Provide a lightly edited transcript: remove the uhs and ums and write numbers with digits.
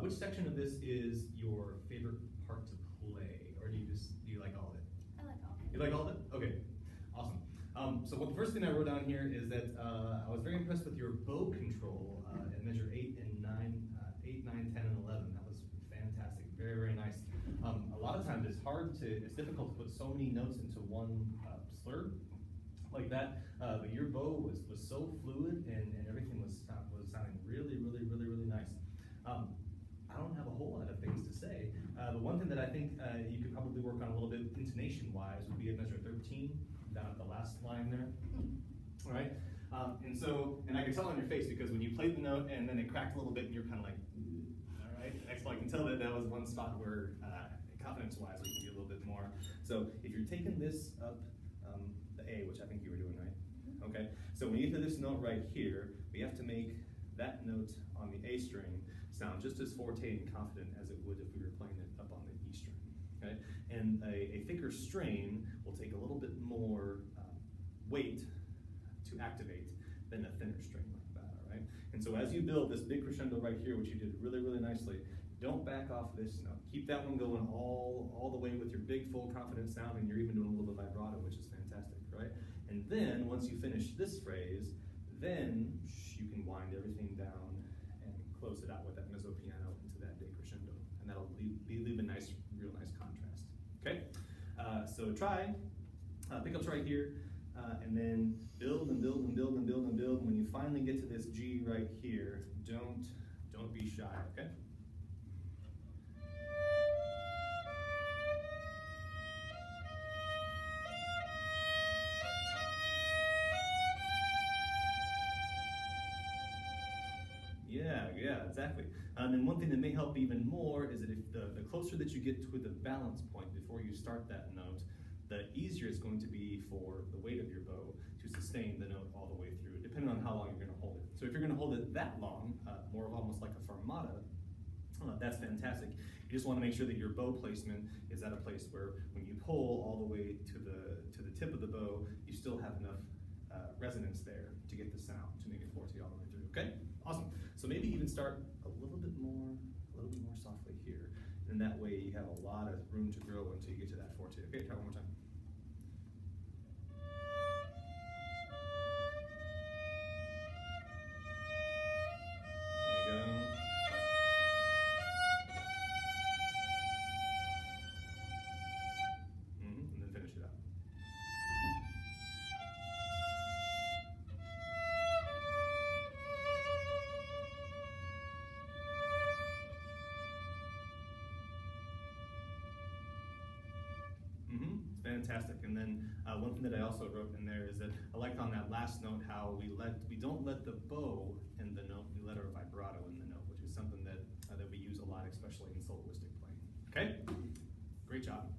which section of this is your favorite part to play, or do you like all of it? I like all of it. You like all of it? Okay, awesome. So the first thing I wrote down here is that I was very impressed with your bow control at measure 8 and 9, 8, 9, 10, and 11. That was fantastic. Very, very nice. A lot of times it's difficult to put so many notes into one slur like that. But your bow was so fluid and everything was sounding really, really, really, really nice. I don't have a whole lot of things to say. The one thing that I think you could probably work on a little bit intonation-wise would be at measure 13, down at the last line there. All right? And I can tell on your face because when you played the note and then it cracked a little bit and you're kind of like, all right? So I can tell that was one spot where confidence-wise we can get a little bit more. So if you're taking this up, the A, which I think you were doing, right? Okay, so when you get to this note right here, we have to make that note on the A string sound just as forte and confident as it would if we were playing it up on the E string. Okay, and a thicker strain will take a little bit more weight to activate than a thinner string like that. All right, and so as you build this big crescendo right here, which you did really, really nicely, don't back off this note. Keep that one going all the way with your big, full, confident sound, and you're even doing a little bit of vibrato, which is fantastic, right? And then once you finish this phrase, then you can wind everything down and close it out with that mezzo piano into that big crescendo, and that'll leave a nice, real nice contrast. Okay, so try pickups right here, and then build and build and build and build and build. When you finally get to this G right here, don't be shy. Okay. Yeah, exactly. And one thing that may help even more is that if the closer that you get to the balance point before you start that note, the easier it's going to be for the weight of your bow to sustain the note all the way through, depending on how long you're going to hold it. So if you're going to hold it that long, more of almost like a fermata, that's fantastic. You just want to make sure that your bow placement is at a place where when you pull all the way to the tip of the bow, you still have enough resonance there to get the sound, to make it forte all the way through. Okay, awesome. So maybe even start a little bit more softly here, and that way you have a lot of room to grow until you get to that forte. Okay, try one more time. There you go. And then finish it up. Fantastic. And then one thing that I also wrote in there is that I liked on that last note how we don't let the bow in the note, we let our vibrato in the note, which is something that we use a lot, especially in soloistic playing. Okay? Great job.